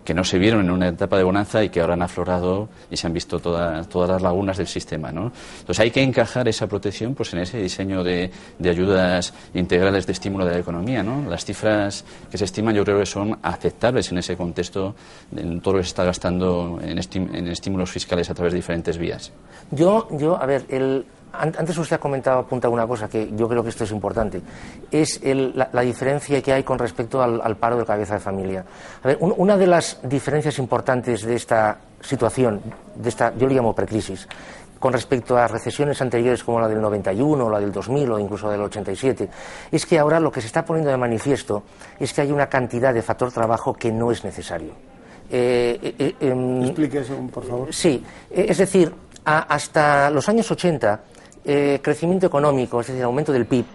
que no se vieron en una etapa de bonanza y que ahora han aflorado y se han visto todas las lagunas del sistema, ¿no? Entonces hay que encajar esa protección pues en ese diseño de ayudas integrales de estímulo de la economía, ¿no? Las cifras que se estiman yo creo que son aceptables en ese contexto, en todo lo que se está gastando en estímulos fiscales a través de diferentes vías. A ver, antes usted ha apuntado una cosa que yo creo que esto es importante, es la diferencia que hay con respecto al paro de cabeza de familia. A ver, una de las diferencias importantes de esta situación, yo le llamo precrisis, con respecto a recesiones anteriores como la del 91, la del 2000 o incluso del 87, es que ahora lo que se está poniendo de manifiesto es que hay una cantidad de factor trabajo que no es necesario. Explique eso, por favor. Sí, es decir, hasta los años 80, crecimiento económico, es decir, aumento del PIB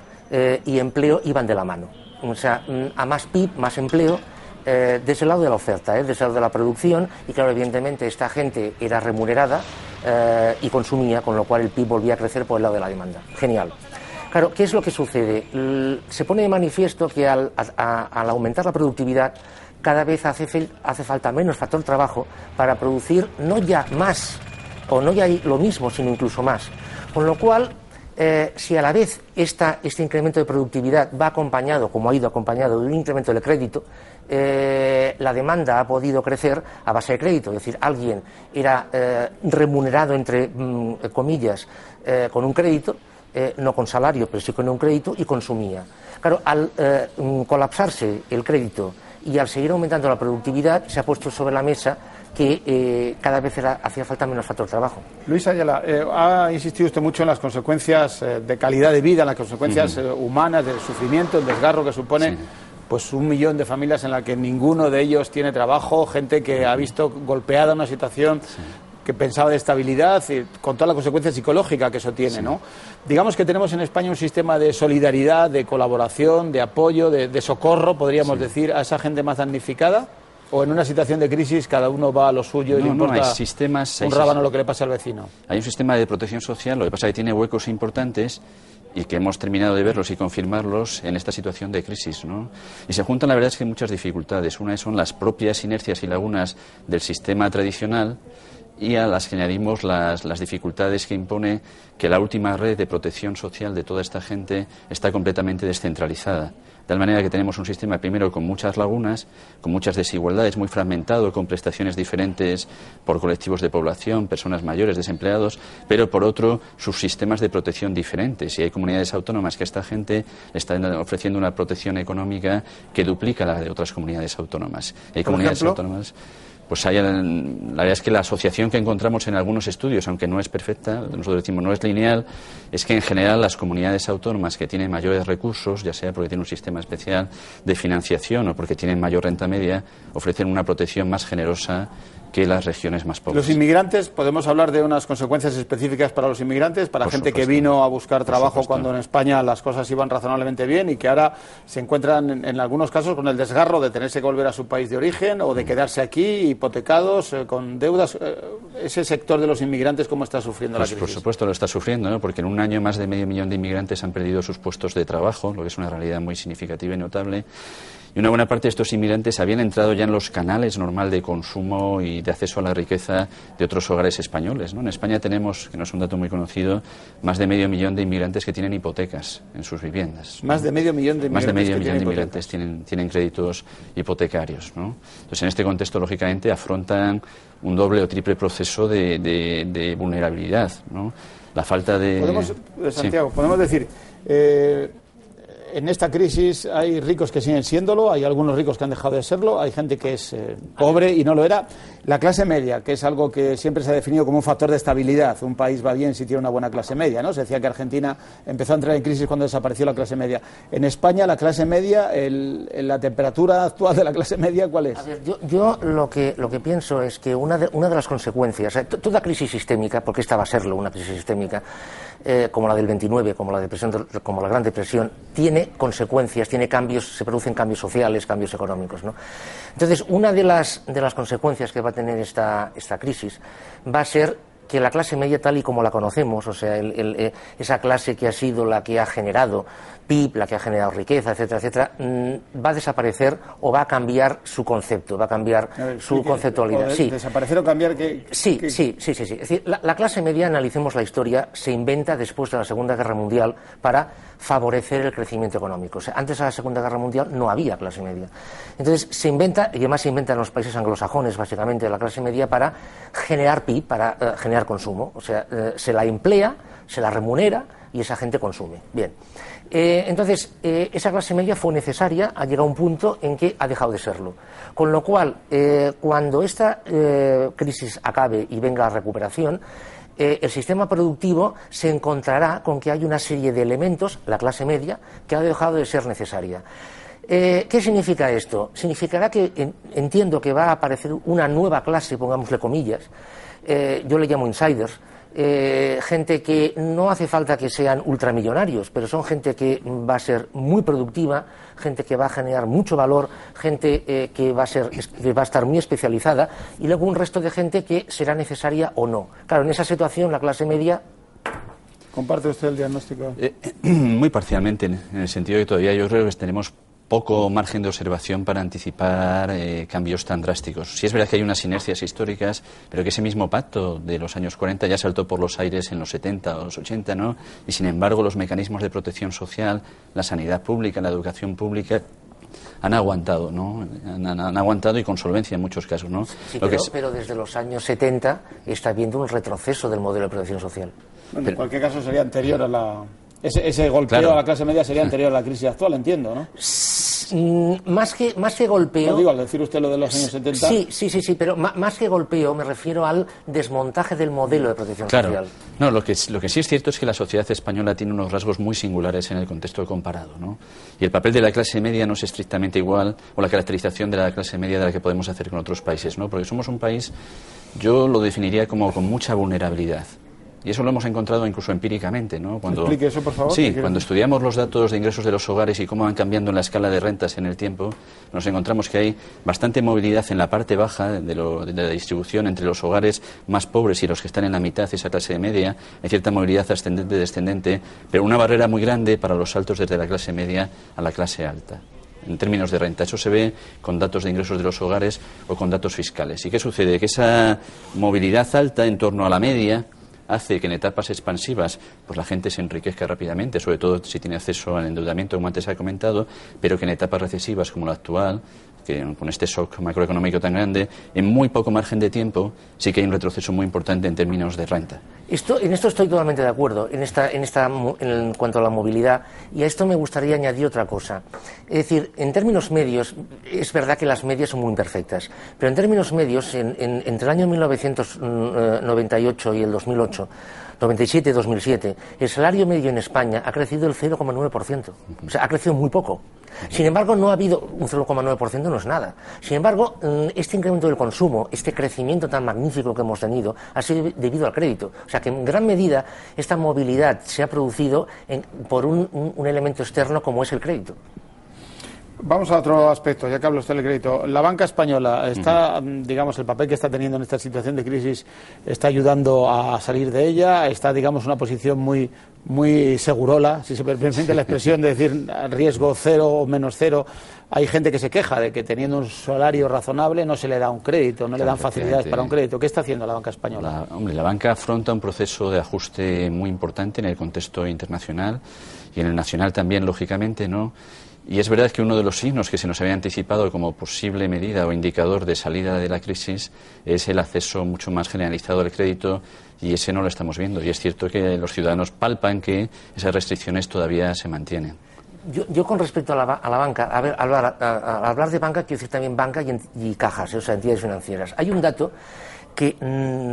y empleo iban de la mano. O sea, a más PIB, más empleo, desde el lado de la oferta, desde el lado de la producción, y claro, evidentemente esta gente era remunerada y consumía, con lo cual el PIB volvía a crecer por el lado de la demanda. Genial. Claro, ¿qué es lo que sucede? Se pone de manifiesto que al aumentar la productividad cada vez hace falta menos factor trabajo para producir no ya más o no ya lo mismo, sino incluso más. Con lo cual, si a la vez este incremento de productividad va acompañado, como ha ido acompañado, de un incremento del crédito, la demanda ha podido crecer a base de crédito. Es decir, alguien era remunerado, entre comillas, con un crédito, no con salario, pero sí con un crédito, y consumía. Claro, al colapsarse el crédito y al seguir aumentando la productividad, se ha puesto sobre la mesa que cada vez hacía falta menos factor trabajo. Luis Ayala, ha insistido usted mucho en las consecuencias de calidad de vida, en las consecuencias humanas, del sufrimiento, el desgarro que supone pues 1 millón de familias en las que ninguno de ellos tiene trabajo, gente que ha visto golpeada una situación que pensaba de estabilidad, y con toda la consecuencia psicológica que eso tiene, ¿no? Digamos que tenemos en España un sistema de solidaridad, de colaboración, de apoyo, de socorro, podríamos decir, a esa gente más damnificada. ¿O en una situación de crisis cada uno va a lo suyo y le importa un rábano lo que le pasa al vecino? Hay un sistema de protección social, lo que pasa es que tiene huecos importantes y que hemos terminado de verlos y confirmarlos en esta situación de crisis, ¿no? Y se juntan, la verdad es que muchas dificultades. Una son las propias inercias y lagunas del sistema tradicional, y a las que añadimos las dificultades que impone que la última red de protección social de toda esta gente está completamente descentralizada. De tal manera que tenemos un sistema, primero, con muchas lagunas, con muchas desigualdades, muy fragmentado, con prestaciones diferentes por colectivos de población, personas mayores, desempleados, pero por otro, sus sistemas de protección diferentes. Y hay comunidades autónomas que a esta gente le están ofreciendo una protección económica que duplica la de otras comunidades autónomas. Hay comunidades autónomas. Pues la verdad es que la asociación que encontramos en algunos estudios, aunque no es perfecta, nosotros decimos no es lineal, es que en general las comunidades autónomas que tienen mayores recursos, ya sea porque tienen un sistema especial de financiación o porque tienen mayor renta media, ofrecen una protección más generosa que las regiones más pobres. Los inmigrantes, podemos hablar de unas consecuencias específicas para los inmigrantes, para gente que vino a buscar trabajo cuando en España las cosas iban razonablemente bien y que ahora se encuentran en algunos casos con el desgarro de tenerse que volver a su país de origen o de quedarse aquí hipotecados, con deudas. Ese sector de los inmigrantes, ¿cómo está sufriendo la crisis? Por supuesto lo está sufriendo, ¿no? Porque en un año más de 500.000 de inmigrantes han perdido sus puestos de trabajo, lo que es una realidad muy significativa y notable. Y una buena parte de estos inmigrantes habían entrado ya en los canales normal de consumo y de acceso a la riqueza de otros hogares españoles, ¿no? En España tenemos, que no es un dato muy conocido, más de 500.000 de inmigrantes que tienen hipotecas en sus viviendas, ¿no? Más de 500.000 de inmigrantes. Más de 500.000 de inmigrantes tienen créditos hipotecarios, ¿no? Entonces, en este contexto, lógicamente, afrontan un doble o triple proceso de vulnerabilidad, ¿no? La falta de... Santiago, podemos decir... en esta crisis hay ricos que siguen siéndolo, hay algunos ricos que han dejado de serlo, hay gente que es pobre y no lo era. La clase media, que es algo que siempre se ha definido como un factor de estabilidad. Un país va bien si tiene una buena clase media, ¿no? Se decía que Argentina empezó a entrar en crisis cuando desapareció la clase media. En España, la clase media, la temperatura actual de la clase media, ¿cuál es? A ver, yo lo que pienso es que una de las consecuencias, toda crisis sistémica, porque esta va a serlo, una crisis sistémica, como la del 29, como la Gran Depresión, tiene consecuencias, tiene cambios, se producen cambios sociales, cambios económicos, ¿no? Entonces, una de las consecuencias que va a tener esta crisis va a ser que la clase media tal y como la conocemos, o sea, esa clase que ha sido la que ha generado PIB, la que ha generado riqueza, etcétera, etcétera, va a desaparecer o va a cambiar su concepto, va a cambiar su conceptualidad. Sí. ¿Desaparecer o cambiar qué? Sí. Es decir, la clase media, analicemos la historia, se inventa después de la Segunda Guerra Mundial para favorecer el crecimiento económico. O sea, antes de la Segunda Guerra Mundial no había clase media. Entonces se inventa, y además se inventa en los países anglosajones, básicamente, la clase media para generar PIB, para generar consumo. O sea, se la emplea, se la remunera y esa gente consume. Bien. Entonces, esa clase media fue necesaria, ha llegado a un punto en que ha dejado de serlo. Con lo cual, cuando esta crisis acabe y venga la recuperación, el sistema productivo se encontrará con que hay una serie de elementos, la clase media, que ha dejado de ser necesaria. ¿Qué significa esto? Significará que entiendo que va a aparecer una nueva clase, pongámosle comillas, yo le llamo insiders, gente que no hace falta que sean ultramillonarios, pero son gente que va a ser muy productiva, gente que va a generar mucho valor, gente que va a estar muy especializada, y luego un resto de gente que será necesaria o no. Claro, en esa situación la clase media... ¿Comparte usted el diagnóstico? Muy parcialmente, en el sentido de que todavía yo creo que tenemos poco margen de observación para anticipar cambios tan drásticos. Sí es verdad que hay unas inercias históricas, pero que ese mismo pacto de los años 40 ya saltó por los aires en los 70 o los 80, ¿no? Y sin embargo los mecanismos de protección social, la sanidad pública, la educación pública han aguantado, ¿no? Han aguantado y con solvencia en muchos casos, ¿no? Sí, pero desde los años 70 está habiendo un retroceso del modelo de protección social. Bueno, en cualquier caso sería anterior a la... Ese golpeo a la clase media sería anterior a la crisis actual, entiendo, ¿no? Más que golpeo... No digo, al decir usted lo de los años 70... Sí, pero más que golpeo me refiero al desmontaje del modelo de protección social. No, lo que sí es cierto es que la sociedad española tiene unos rasgos muy singulares en el contexto comparado, ¿no? Y el papel de la clase media no es estrictamente igual, o la caracterización de la clase media de la que podemos hacer con otros países, ¿no? Porque somos un país, yo lo definiría como con mucha vulnerabilidad. Y eso lo hemos encontrado incluso empíricamente, ¿no? Explique eso, por favor. Sí, cuando estudiamos los datos de ingresos de los hogares y cómo van cambiando en la escala de rentas en el tiempo, nos encontramos que hay bastante movilidad en la parte baja de la distribución entre los hogares más pobres y los que están en la mitad, esa clase media. Hay cierta movilidad ascendente, descendente, pero una barrera muy grande para los saltos desde la clase media a la clase alta, en términos de renta. Eso se ve con datos de ingresos de los hogares o con datos fiscales. ¿Y qué sucede? Que esa movilidad alta en torno a la media hace que en etapas expansivas pues la gente se enriquezca rápidamente, sobre todo si tiene acceso al endeudamiento, como antes ha comentado, pero que en etapas recesivas como la actual, que con este shock macroeconómico tan grande, en muy poco margen de tiempo sí que hay un retroceso muy importante en términos de renta. En esto estoy totalmente de acuerdo, en cuanto a la movilidad, y a esto me gustaría añadir otra cosa. Es decir, en términos medios, es verdad que las medias son muy imperfectas, pero en términos medios, entre el año 1998 y el 2008, 97-2007, el salario medio en España ha crecido el 0,9%. O sea, ha crecido muy poco. Sin embargo, no ha habido un 0,9%, no es nada. Sin embargo, este incremento del consumo, este crecimiento tan magnífico que hemos tenido, ha sido debido al crédito. O sea, que en gran medida esta movilidad se ha producido por un elemento externo como es el crédito. Vamos a otro aspecto, ya que habla usted del crédito. La banca española está, digamos, el papel que está teniendo en esta situación de crisis está ayudando a salir de ella, está, digamos, una posición muy segurola, si se me permite la expresión de decir riesgo cero o menos cero. Hay gente que se queja de que teniendo un salario razonable no se le da un crédito, no le dan facilidades para un crédito. ¿Qué está haciendo la banca española? La banca afronta un proceso de ajuste muy importante en el contexto internacional y en el nacional también, lógicamente, ¿no? Y es verdad que uno de los signos que se nos había anticipado como posible medida o indicador de salida de la crisis es el acceso mucho más generalizado al crédito, y ese no lo estamos viendo. Y es cierto que los ciudadanos palpan que esas restricciones todavía se mantienen. Yo con respecto a la banca, al hablar de banca quiero decir también banca y cajas, o sea, entidades financieras. Hay un dato que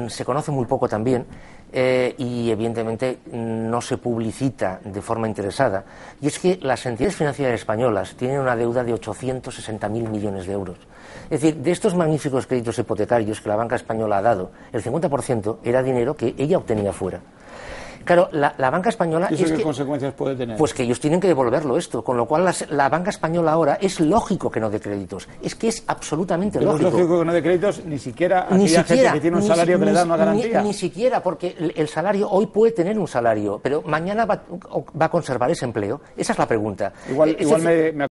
se conoce muy poco también, y evidentemente no se publicita de forma interesada, y es que las entidades financieras españolas tienen una deuda de 860.000 millones de euros. Es decir, de estos magníficos créditos hipotecarios que la banca española ha dado, el 50% era dinero que ella obtenía fuera. Claro, la banca española... ¿Y eso qué consecuencias puede tener? Pues que ellos tienen que devolverlo esto, con lo cual la banca española ahora es lógico que no dé créditos. Es que es absolutamente lógico. Es lógico que no dé créditos ni siquiera a aquella gente que tiene un salario que le da una garantía. Ni siquiera, porque el salario hoy puede tener un salario, pero mañana va a conservar ese empleo. Esa es la pregunta. Igual me